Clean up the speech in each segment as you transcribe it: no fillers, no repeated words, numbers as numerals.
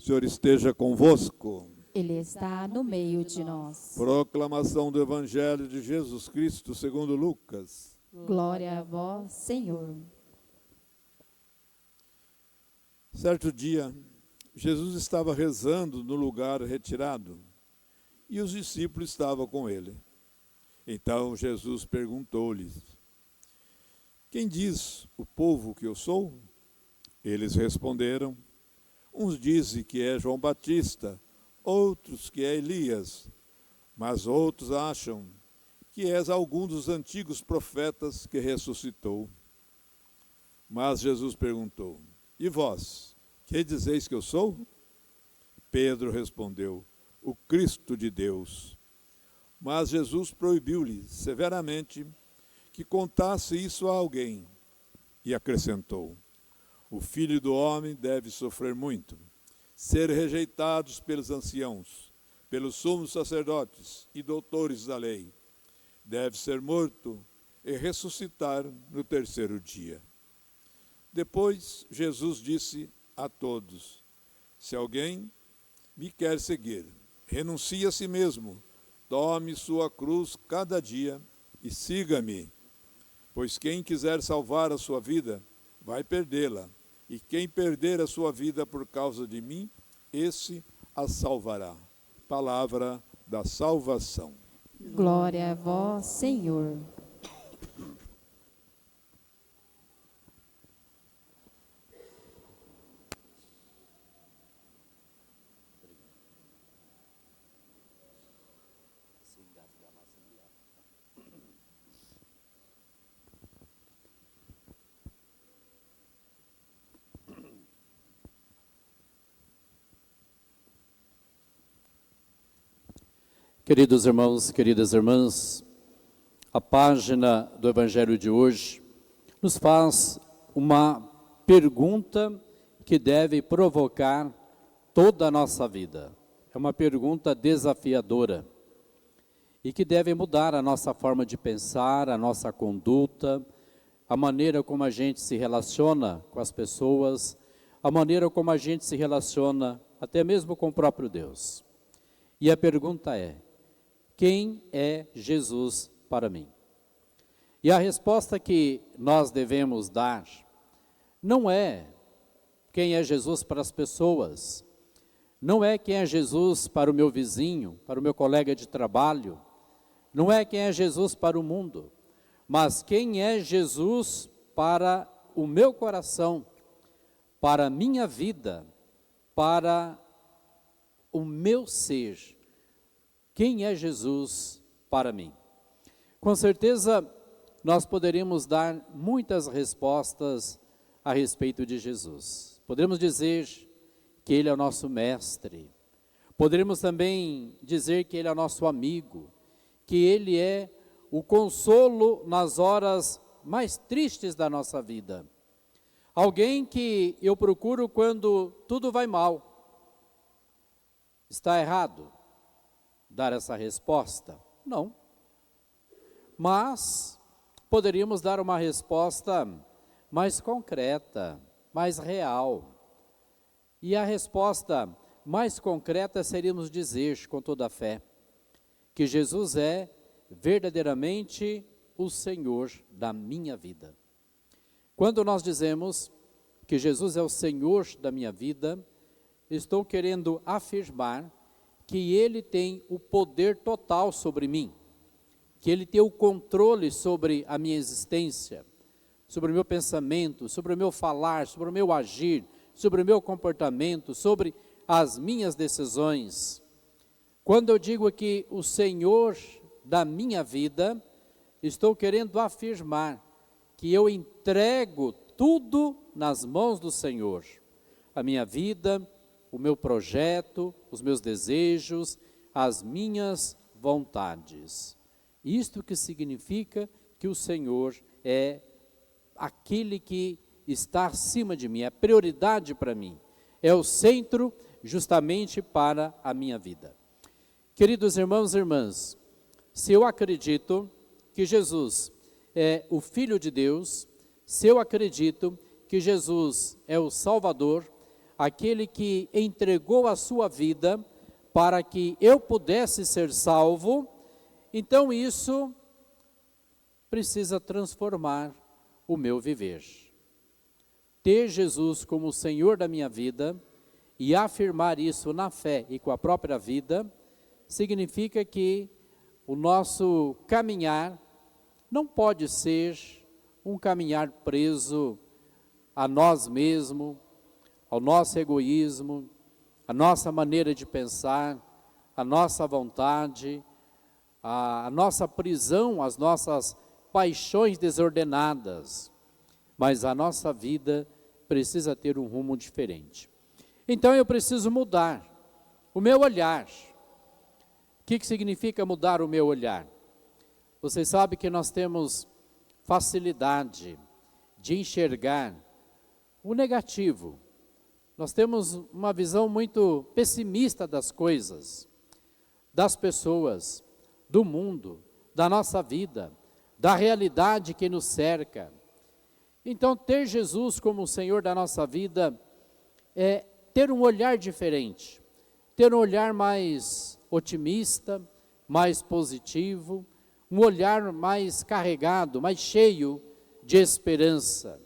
O Senhor esteja convosco. Ele está no meio de nós. Proclamação do Evangelho de Jesus Cristo segundo Lucas. Glória a vós, Senhor. Certo dia, Jesus estava rezando no lugar retirado e os discípulos estavam com ele. Então Jesus perguntou-lhes: quem diz o povo que eu sou? Eles responderam: uns dizem que é João Batista, outros que é Elias, mas outros acham que és algum dos antigos profetas que ressuscitou. Mas Jesus perguntou: e vós, que dizeis que eu sou? Pedro respondeu: o Cristo de Deus. Mas Jesus proibiu-lhe severamente que contasse isso a alguém e acrescentou: o Filho do Homem deve sofrer muito, ser rejeitado pelos anciãos, pelos sumos sacerdotes e doutores da lei. Deve ser morto e ressuscitar no terceiro dia. Depois Jesus disse a todos: se alguém me quer seguir, renuncie a si mesmo, tome sua cruz cada dia e siga-me. Pois quem quiser salvar a sua vida, vai perdê-la. E quem perder a sua vida por causa de mim, esse a salvará. Palavra da salvação. Glória a vós, Senhor. Queridos irmãos, queridas irmãs, a página do Evangelho de hoje nos faz uma pergunta que deve provocar toda a nossa vida. É uma pergunta desafiadora e que deve mudar a nossa forma de pensar, a nossa conduta, a maneira como a gente se relaciona com as pessoas, a maneira como a gente se relaciona até mesmo com o próprio Deus. E a pergunta é: quem é Jesus para mim? E a resposta que nós devemos dar não é quem é Jesus para as pessoas, não é quem é Jesus para o meu vizinho, para o meu colega de trabalho, não é quem é Jesus para o mundo, mas quem é Jesus para o meu coração, para a minha vida, para o meu ser. Quem é Jesus para mim? Com certeza, nós poderíamos dar muitas respostas a respeito de Jesus. Poderíamos dizer que Ele é o nosso mestre. Poderíamos também dizer que Ele é o nosso amigo, que Ele é o consolo nas horas mais tristes da nossa vida. Alguém que eu procuro quando tudo vai mal. Está errado dar essa resposta? Não. Mas poderíamos dar uma resposta mais concreta, mais real. E a resposta mais concreta seríamos dizer com toda a fé que Jesus é verdadeiramente o Senhor da minha vida. Quando nós dizemos que Jesus é o Senhor da minha vida, estou querendo afirmar que Ele tem o poder total sobre mim, que Ele tem o controle sobre a minha existência, sobre o meu pensamento, sobre o meu falar, sobre o meu agir, sobre o meu comportamento, sobre as minhas decisões. Quando eu digo aqui o Senhor da minha vida, estou querendo afirmar que eu entrego tudo nas mãos do Senhor. A minha vida, o meu projeto, os meus desejos, as minhas vontades. Isto que significa que o Senhor é aquele que está acima de mim, é a prioridade para mim, é o centro justamente para a minha vida. Queridos irmãos e irmãs, se eu acredito que Jesus é o Filho de Deus, se eu acredito que Jesus é o Salvador, aquele que entregou a sua vida para que eu pudesse ser salvo, então isso precisa transformar o meu viver. Ter Jesus como o Senhor da minha vida e afirmar isso na fé e com a própria vida, significa que o nosso caminhar não pode ser um caminhar preso a nós mesmos, ao nosso egoísmo, a nossa maneira de pensar, a nossa vontade, a nossa prisão, as nossas paixões desordenadas. Mas a nossa vida precisa ter um rumo diferente. Então eu preciso mudar o meu olhar. O que significa mudar o meu olhar? Vocês sabem que nós temos facilidade de enxergar o negativo. Nós temos uma visão muito pessimista das coisas, das pessoas, do mundo, da nossa vida, da realidade que nos cerca. Então, ter Jesus como o Senhor da nossa vida é ter um olhar diferente, ter um olhar mais otimista, mais positivo, um olhar mais carregado, mais cheio de esperança.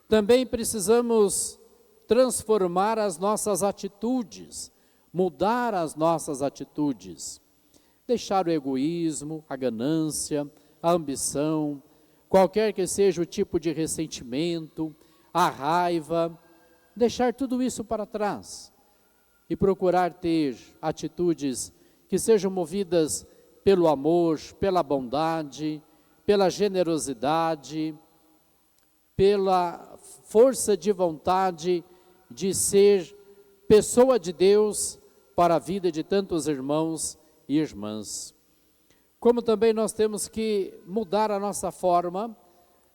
Também precisamos transformar as nossas atitudes, mudar as nossas atitudes, deixar o egoísmo, a ganância, a ambição, qualquer que seja o tipo de ressentimento, a raiva, deixar tudo isso para trás e procurar ter atitudes que sejam movidas pelo amor, pela bondade, pela generosidade, pela força de vontade de ser pessoa de Deus para a vida de tantos irmãos e irmãs. Como também nós temos que mudar a nossa forma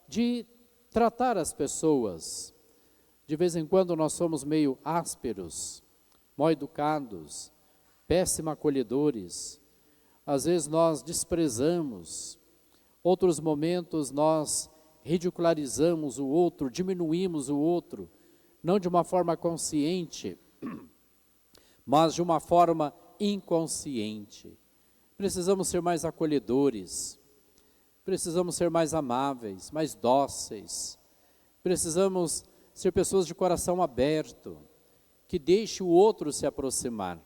de tratar as pessoas. De vez em quando nós somos meio ásperos, mal educados, péssimo acolhedores. Às vezes nós desprezamos, outros momentos nós ridicularizamos o outro, diminuímos o outro, não de uma forma consciente, mas de uma forma inconsciente. Precisamos ser mais acolhedores, precisamos ser mais amáveis, mais dóceis, precisamos ser pessoas de coração aberto, que deixe o outro se aproximar.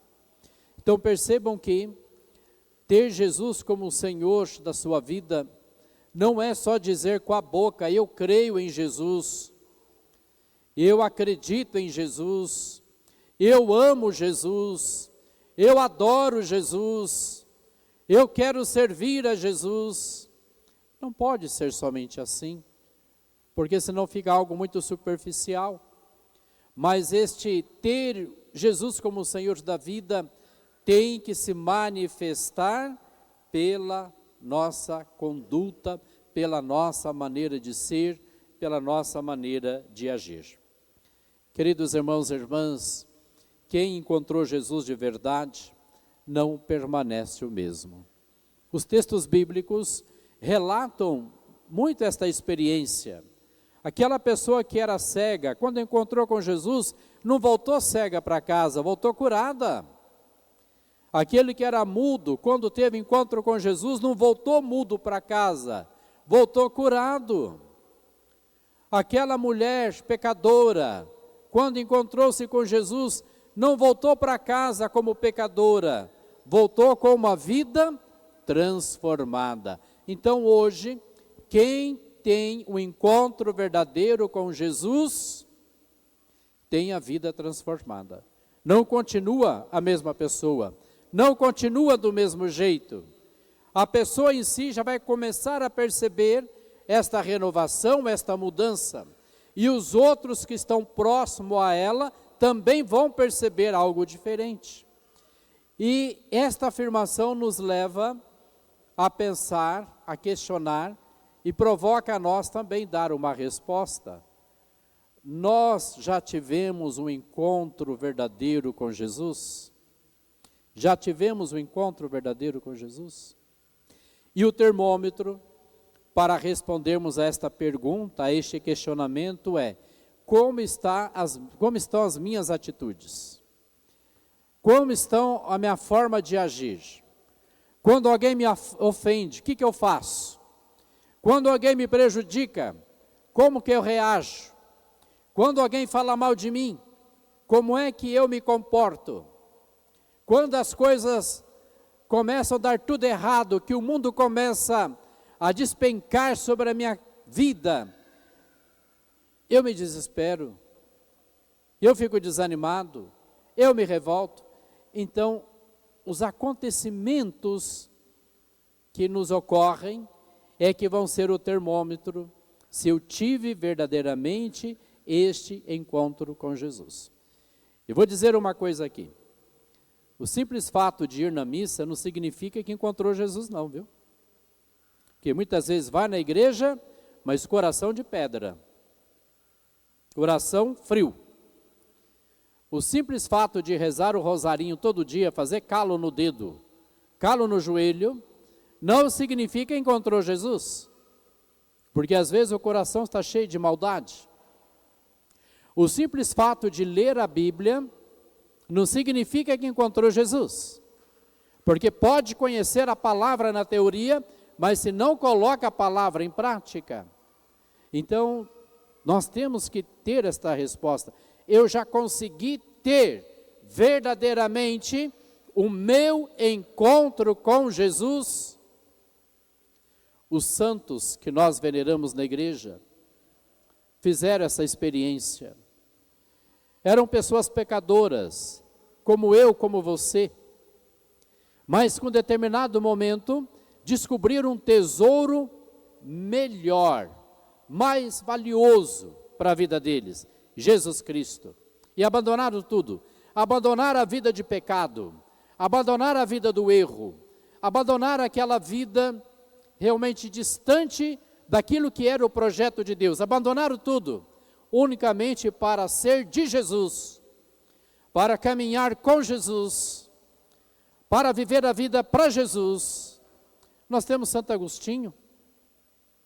Então percebam que ter Jesus como o Senhor da sua vida não é só dizer com a boca, eu creio em Jesus, eu acredito em Jesus, eu amo Jesus, eu adoro Jesus, eu quero servir a Jesus. Não pode ser somente assim, porque senão fica algo muito superficial. Mas este ter Jesus como o Senhor da vida tem que se manifestar pela nossa conduta, pela nossa maneira de ser, pela nossa maneira de agir. Queridos irmãos e irmãs, quem encontrou Jesus de verdade não permanece o mesmo. Os textos bíblicos relatam muito esta experiência. Aquela pessoa que era cega, quando encontrou com Jesus, não voltou cega para casa, voltou curada. Aquele que era mudo, quando teve encontro com Jesus, não voltou mudo para casa, voltou curado. Aquela mulher pecadora, quando encontrou-se com Jesus, não voltou para casa como pecadora, voltou com uma vida transformada. Então hoje, quem tem um encontro verdadeiro com Jesus, tem a vida transformada. Não continua a mesma pessoa, não continua do mesmo jeito. A pessoa em si já vai começar a perceber esta renovação, esta mudança. E os outros que estão próximos a ela também vão perceber algo diferente. E esta afirmação nos leva a pensar, a questionar e provoca a nós também dar uma resposta. Nós já tivemos um encontro verdadeiro com Jesus? Já tivemos um encontro verdadeiro com Jesus? E o termômetro para respondermos a esta pergunta, a este questionamento é: como estão as minhas atitudes, como estão a minha forma de agir. Quando alguém me ofende, o que eu faço? Quando alguém me prejudica, como que eu reajo? Quando alguém fala mal de mim, como é que eu me comporto? Quando as coisas começam a dar tudo errado, que o mundo começa a despencar sobre a minha vida, eu me desespero, eu fico desanimado, eu me revolto. Então, os acontecimentos que nos ocorrem é que vão ser o termômetro se eu tive verdadeiramente este encontro com Jesus. Eu vou dizer uma coisa aqui. O simples fato de ir na missa não significa que encontrou Jesus não, viu? Porque muitas vezes vai na igreja, mas coração de pedra. Coração frio. O simples fato de rezar o rosarinho todo dia, fazer calo no dedo, calo no joelho, não significa que encontrou Jesus. Porque às vezes o coração está cheio de maldade. O simples fato de ler a Bíblia não significa que encontrou Jesus. Porque pode conhecer a palavra na teoria, mas se não coloca a palavra em prática. Então, nós temos que ter esta resposta. Eu já consegui ter verdadeiramente o meu encontro com Jesus. Os santos que nós veneramos na igreja fizeram essa experiência. Eram pessoas pecadoras, como eu, como você. Mas com determinado momento, descobriram um tesouro melhor, mais valioso para a vida deles, Jesus Cristo. E abandonaram tudo. Abandonaram a vida de pecado, abandonaram a vida do erro, abandonaram aquela vida realmente distante daquilo que era o projeto de Deus. Abandonaram tudo, unicamente para ser de Jesus, para caminhar com Jesus, para viver a vida para Jesus. Nós temos Santo Agostinho.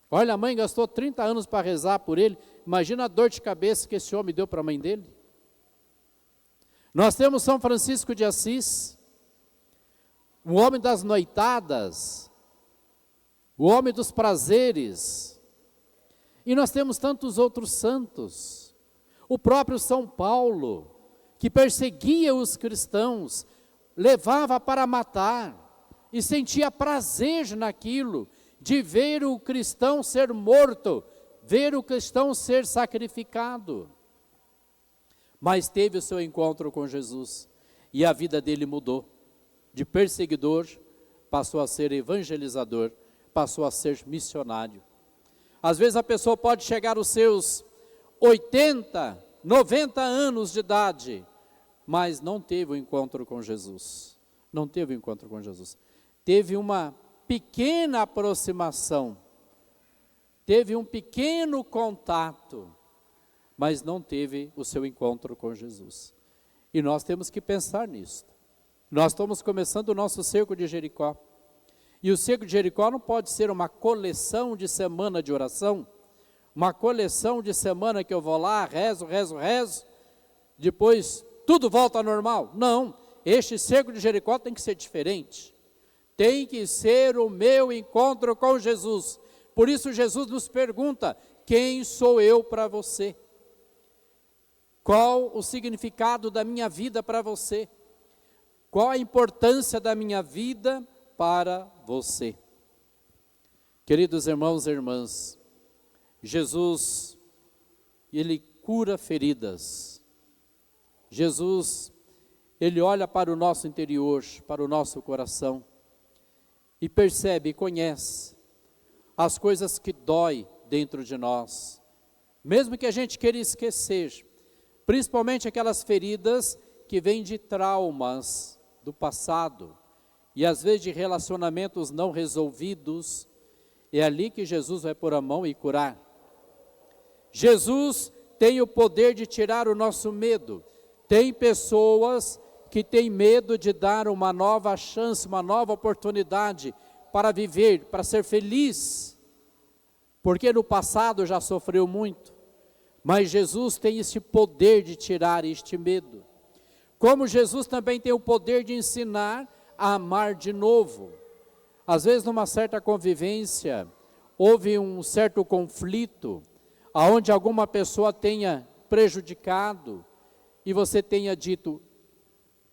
Olha, a mãe gastou 30 anos para rezar por ele. Imagina a dor de cabeça que esse homem deu para a mãe dele. Nós temos São Francisco de Assis, o homem das noitadas, o homem dos prazeres. E nós temos tantos outros santos. O próprio São Paulo, que perseguia os cristãos, levava para matar e sentia prazer naquilo, de ver o cristão ser morto, ver o cristão ser sacrificado. Mas teve o seu encontro com Jesus e a vida dele mudou. De perseguidor, passou a ser evangelizador, passou a ser missionário. Às vezes a pessoa pode chegar aos seus 80, 90 anos de idade, mas não teve o encontro com Jesus. Não teve o encontro com Jesus. Teve uma pequena aproximação, teve um pequeno contato, mas não teve o seu encontro com Jesus. E nós temos que pensar nisso. Nós estamos começando o nosso cerco de Jericó. E o cerco de Jericó não pode ser uma coleção de semana de oração, uma coleção de semana que eu vou lá, rezo, depois tudo volta ao normal. Não, este cerco de Jericó tem que ser diferente. Tem que ser o meu encontro com Jesus. Por isso Jesus nos pergunta, quem sou eu para você? Qual o significado da minha vida para você? Qual a importância da minha vida para você? Queridos irmãos e irmãs, Jesus, ele cura feridas. Jesus, ele olha para o nosso interior, para o nosso coração, e percebe e conhece as coisas que dói dentro de nós, mesmo que a gente queira esquecer, principalmente aquelas feridas que vêm de traumas do passado, e às vezes de relacionamentos não resolvidos. É ali que Jesus vai pôr a mão e curar. Jesus tem o poder de tirar o nosso medo. Tem pessoas que têm medo de dar uma nova chance, uma nova oportunidade para viver, para ser feliz, porque no passado já sofreu muito, Mas Jesus tem esse poder de tirar este medo. Como Jesus também tem o poder de ensinar a amar de novo. Às vezes, numa certa convivência, houve um certo conflito, aonde alguma pessoa tenha prejudicado, e você tenha dito,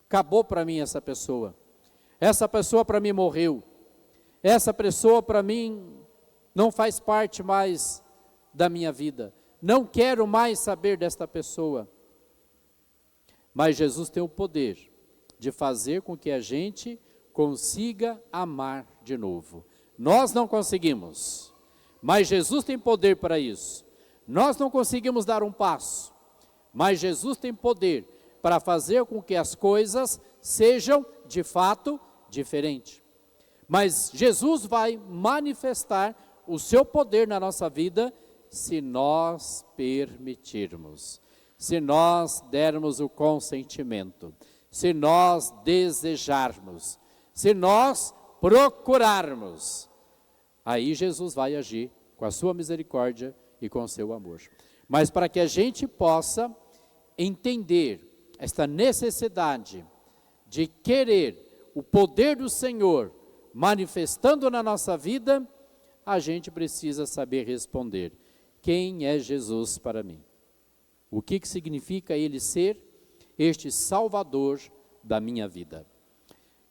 acabou para mim essa pessoa para mim morreu, essa pessoa para mim não faz parte mais da minha vida, não quero mais saber desta pessoa. Mas Jesus tem o poder de fazer com que a gente consiga amar de novo. Nós não conseguimos, mas Jesus tem poder para isso. Nós não conseguimos dar um passo, mas Jesus tem poder para fazer com que as coisas sejam, de fato, diferentes. Mas Jesus vai manifestar o seu poder na nossa vida se nós permitirmos, se nós dermos o consentimento, se nós desejarmos, se nós procurarmos. Aí Jesus vai agir com a sua misericórdia e com o seu amor. Mas para que a gente possa entender esta necessidade de querer o poder do Senhor manifestando na nossa vida, a gente precisa saber responder: quem é Jesus para mim? O que significa Ele ser este Salvador da minha vida?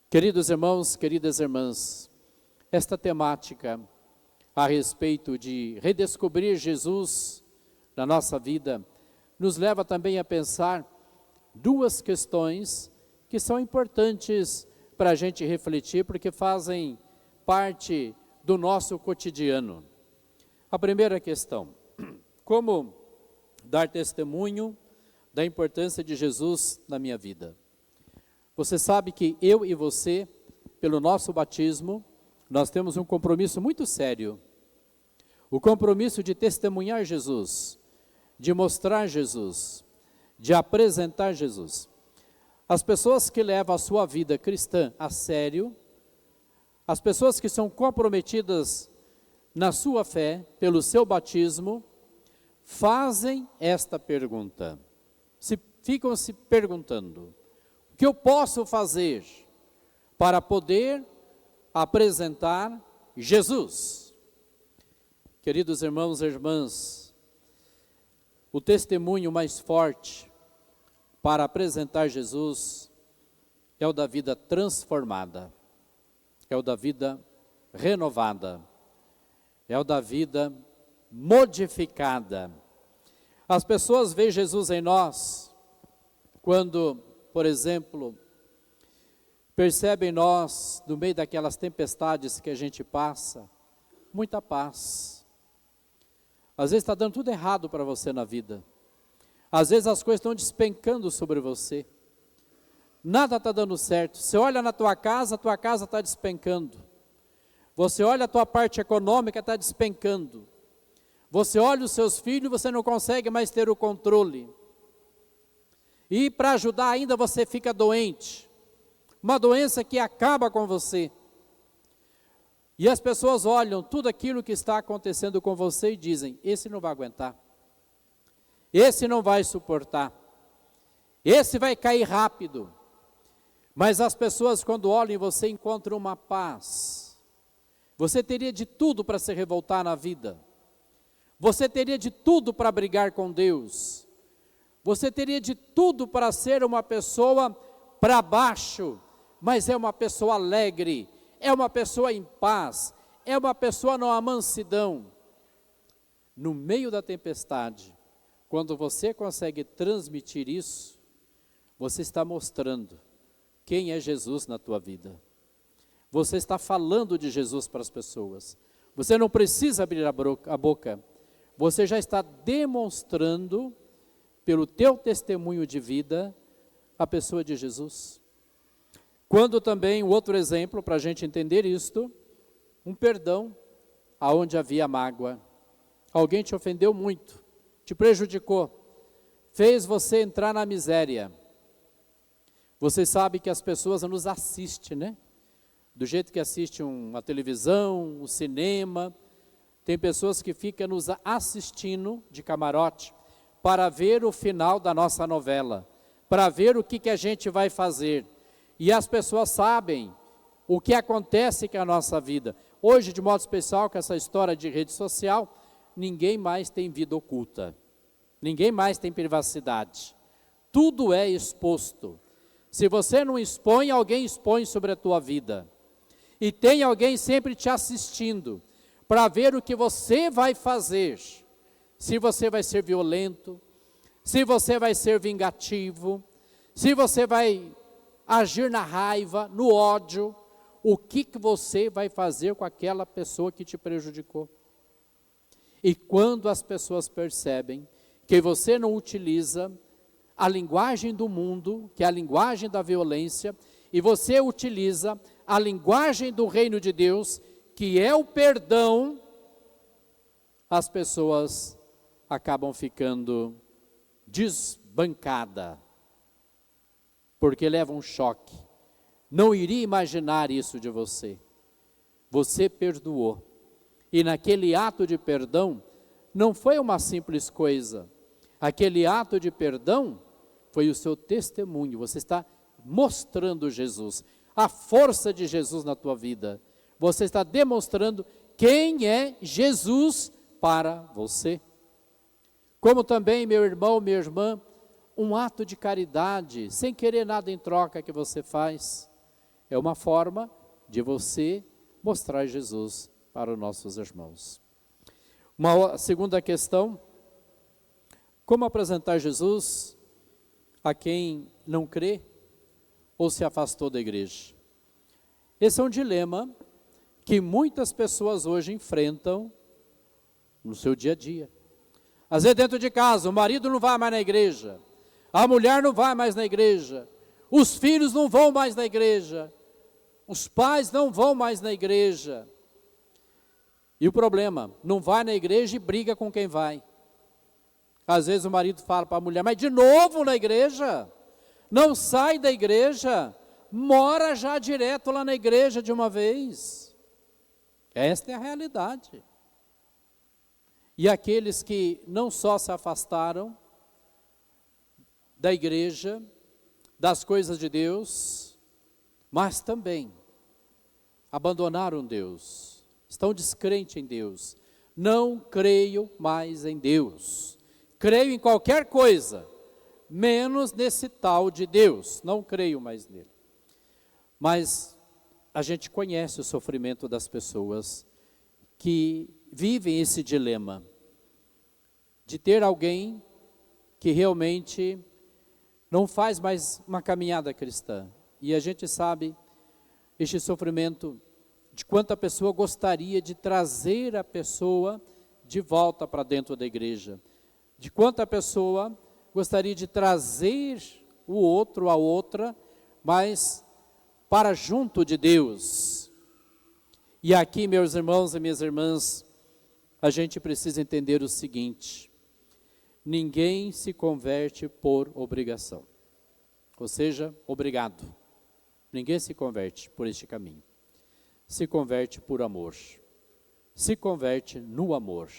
Queridos irmãos, queridas irmãs, esta temática a respeito de redescobrir Jesus na nossa vida, nos leva também a pensar duas questões que são importantes para a gente refletir, porque fazem parte do nosso cotidiano. A primeira questão: como dar testemunho da importância de Jesus na minha vida? Você sabe que eu e você, pelo nosso batismo, nós temos um compromisso muito sério. O compromisso de testemunhar Jesus, de mostrar Jesus, de apresentar Jesus. As pessoas que levam a sua vida cristã a sério, as pessoas que são comprometidas na sua fé, pelo seu batismo, fazem esta pergunta. Ficam se perguntando: o que eu posso fazer para poder apresentar Jesus? Queridos irmãos e irmãs, o testemunho mais forte para apresentar Jesus é o da vida transformada, é o da vida renovada, é o da vida modificada. As pessoas veem Jesus em nós quando, por exemplo, percebem em nós, no meio daquelas tempestades que a gente passa, muita paz. Às vezes está dando tudo errado para você na vida. Às vezes as coisas estão despencando sobre você. Nada está dando certo. Você olha na tua casa está despencando. Você olha a tua parte econômica, está despencando. Você olha os seus filhos, você não consegue mais ter o controle. E para ajudar ainda você fica doente. Uma doença que acaba com você. E as pessoas olham tudo aquilo que está acontecendo com você e dizem: esse não vai aguentar. Esse não vai suportar. Esse vai cair rápido. Mas as pessoas, quando olham em você, encontram uma paz. Você teria de tudo para se revoltar na vida. Você teria de tudo para brigar com Deus. Você teria de tudo para ser uma pessoa para baixo, mas é uma pessoa alegre, é uma pessoa em paz, é uma pessoa numa mansidão. No meio da tempestade, quando você consegue transmitir isso, você está mostrando quem é Jesus na tua vida. Você está falando de Jesus para as pessoas. Você não precisa abrir a boca. Você já está demonstrando, pelo teu testemunho de vida, a pessoa de Jesus. Quando também, um outro exemplo, para a gente entender isto, um perdão, aonde havia mágoa. Alguém te ofendeu muito, te prejudicou, fez você entrar na miséria. Você sabe que as pessoas nos assistem, né? Do jeito que assistem uma televisão, um cinema, tem pessoas que ficam nos assistindo de camarote, para ver o final da nossa novela, para ver o que a gente vai fazer. E as pessoas sabem o que acontece com a nossa vida. Hoje, de modo especial, com essa história de rede social, ninguém mais tem vida oculta. Ninguém mais tem privacidade. Tudo é exposto. Se você não expõe, alguém expõe sobre a tua vida. E tem alguém sempre te assistindo, para ver o que você vai fazer. Se você vai ser violento, se você vai ser vingativo, se você vai agir na raiva, no ódio, o que você vai fazer com aquela pessoa que te prejudicou. E quando as pessoas percebem que você não utiliza a linguagem do mundo, que é a linguagem da violência, e você utiliza a linguagem do reino de Deus, que é o perdão, as pessoas acabam ficando desbancadas, porque levam um choque. Não iria imaginar isso de você. Você perdoou. E naquele ato de perdão, não foi uma simples coisa. Aquele ato de perdão foi o seu testemunho. Você está mostrando Jesus, a força de Jesus na tua vida. Você está demonstrando quem é Jesus para você. Como também, meu irmão, minha irmã, um ato de caridade, sem querer nada em troca que você faz, é uma forma de você mostrar Jesus para os nossos irmãos. Uma segunda questão: como apresentar Jesus a quem não crê ou se afastou da igreja? Esse é um dilema que muitas pessoas hoje enfrentam no seu dia a dia. Às vezes dentro de casa, o marido não vai mais na igreja, a mulher não vai mais na igreja, os filhos não vão mais na igreja, os pais não vão mais na igreja. E o problema, não vai na igreja e briga com quem vai. Às vezes o marido fala para a mulher: mas de novo na igreja? Não sai da igreja, mora já direto lá na igreja de uma vez. Esta é a realidade. E aqueles que não só se afastaram da igreja, das coisas de Deus, mas também abandonaram Deus, estão descrentes em Deus. Não creio mais em Deus, creio em qualquer coisa, menos nesse tal de Deus, não creio mais nele. Mas a gente conhece o sofrimento das pessoas que vivem esse dilema de ter alguém que realmente não faz mais uma caminhada cristã. E a gente sabe este sofrimento de quanto a pessoa gostaria de trazer a pessoa de volta para dentro da igreja, de quanto a pessoa gostaria de trazer o outro, a outra, mas para junto de Deus. E aqui, meus irmãos e minhas irmãs, a gente precisa entender o seguinte: ninguém se converte por obrigação, ou seja, obrigado. Ninguém se converte por este caminho. Se converte por amor, se converte no amor,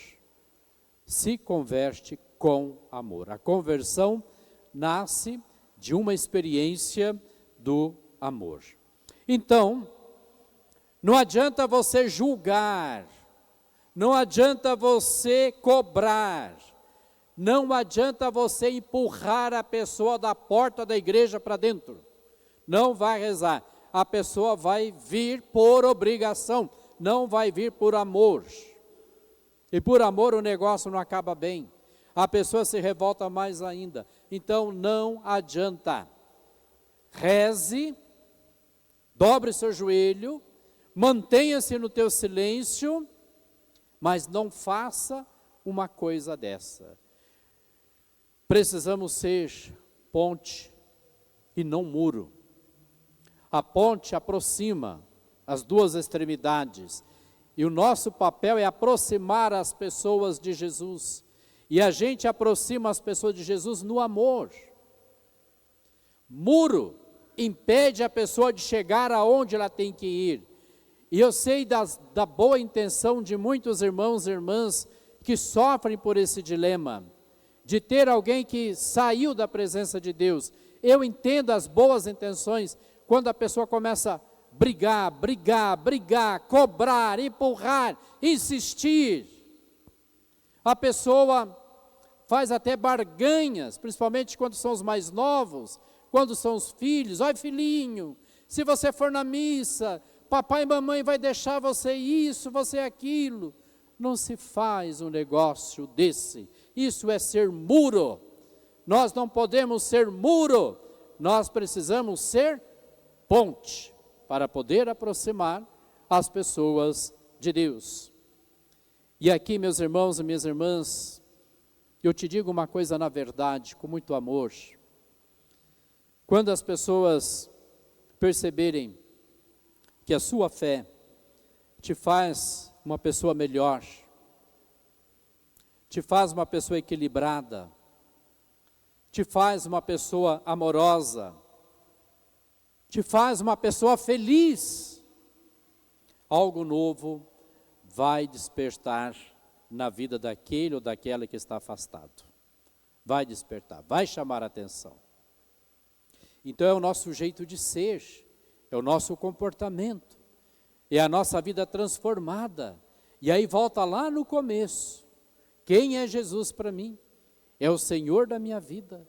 se converte com amor. A conversão nasce de uma experiência do amor. Então, não adianta você julgar, não adianta você cobrar, não adianta você empurrar a pessoa da porta da igreja para dentro. Não vai rezar. A pessoa vai vir por obrigação, não vai vir por amor. E por amor o negócio não acaba bem. A pessoa se revolta mais ainda. Então não adianta. Reze, dobre seu joelho, mantenha-se no teu silêncio, mas não faça uma coisa dessa. Precisamos ser ponte e não muro. A ponte aproxima as duas extremidades, e o nosso papel é aproximar as pessoas de Jesus, e a gente aproxima as pessoas de Jesus no amor. Muro impede a pessoa de chegar aonde ela tem que ir, e eu sei da boa intenção de muitos irmãos e irmãs que sofrem por esse dilema, de ter alguém que saiu da presença de Deus. Eu entendo as boas intenções quando a pessoa começa a brigar, cobrar, empurrar, insistir. A pessoa faz até barganhas, principalmente quando são os mais novos, quando são os filhos. Olha, filhinho, se você for na missa, papai e mamãe vai deixar você isso, você aquilo. Não se faz um negócio desse. Isso é ser muro. Nós não podemos ser muro. Nós precisamos ser ponte para poder aproximar as pessoas de Deus. E aqui, meus irmãos e minhas irmãs, eu te digo uma coisa na verdade, com muito amor. Quando as pessoas perceberem que a sua fé te faz uma pessoa melhor, te faz uma pessoa equilibrada, te faz uma pessoa amorosa, te faz uma pessoa feliz, algo novo vai despertar na vida daquele ou daquela que está afastado. Vai despertar, vai chamar a atenção. Então é o nosso jeito de ser, é o nosso comportamento, é a nossa vida transformada. E aí volta lá no começo. Quem é Jesus para mim? É o Senhor da minha vida.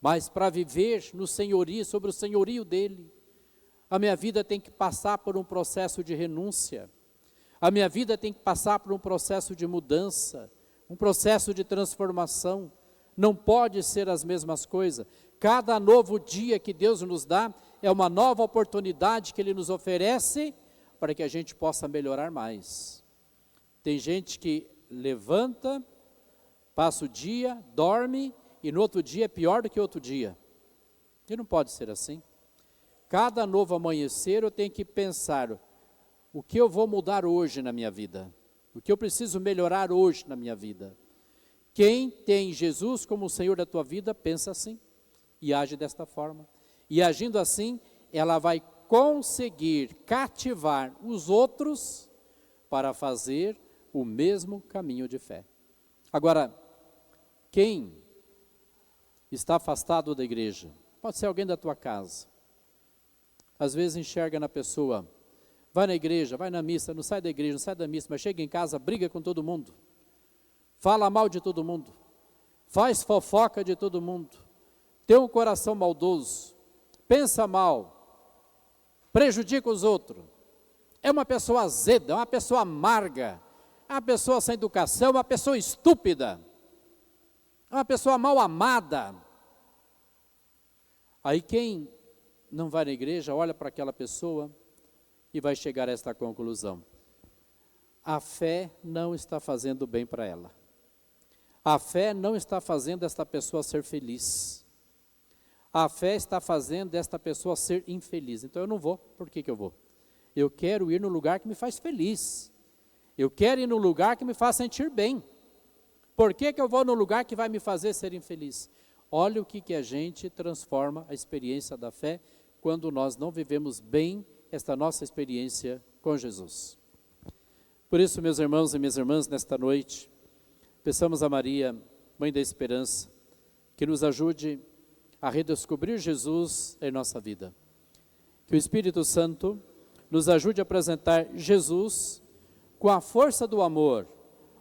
Mas para viver no senhorio, sobre o senhorio dele, a minha vida tem que passar por um processo de renúncia. A minha vida tem que passar por um processo de mudança, um processo de transformação. Não pode ser as mesmas coisas. Cada novo dia que Deus nos dá é uma nova oportunidade que Ele nos oferece para que a gente possa melhorar mais. Tem gente que levanta, passa o dia, dorme e no outro dia é pior do que outro dia. E não pode ser assim. Cada novo amanhecer eu tenho que pensar o que eu vou mudar hoje na minha vida, o que eu preciso melhorar hoje na minha vida. Quem tem Jesus como o Senhor da tua vida, pensa assim e age desta forma. E agindo assim, ela vai conseguir cativar os outros para fazer o mesmo caminho de fé. Agora, quem está afastado da igreja, pode ser alguém da tua casa, às vezes enxerga na pessoa, vai na igreja, vai na missa, não sai da igreja, não sai da missa, mas chega em casa, briga com todo mundo, fala mal de todo mundo, faz fofoca de todo mundo, tem um coração maldoso, pensa mal, prejudica os outros, é uma pessoa azeda, é uma pessoa amarga, é uma pessoa sem educação, é uma pessoa estúpida, é uma pessoa mal amada. Aí quem não vai na igreja, olha para aquela pessoa e vai chegar a esta conclusão. A fé não está fazendo bem para ela. A fé não está fazendo esta pessoa ser feliz. A fé está fazendo esta pessoa ser infeliz. Então eu não vou. Por que eu vou? Eu quero ir no lugar que me faz feliz. Eu quero ir no lugar que me faz sentir bem. Por que eu vou no lugar que vai me fazer ser infeliz? Olha o que a gente transforma a experiência da fé quando nós não vivemos bem esta nossa experiência com Jesus. Por isso, meus irmãos e minhas irmãs, nesta noite, peçamos a Maria, Mãe da Esperança, que nos ajude a redescobrir Jesus em nossa vida. Que o Espírito Santo nos ajude a apresentar Jesus com a força do amor,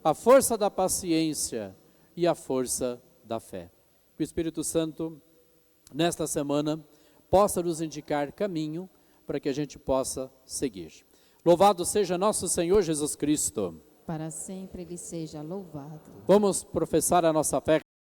a força da paciência e a força da fé. Que o Espírito Santo, nesta semana, possa nos indicar caminho para que a gente possa seguir. Louvado seja nosso Senhor Jesus Cristo. Para sempre Ele seja louvado. Vamos professar a nossa fé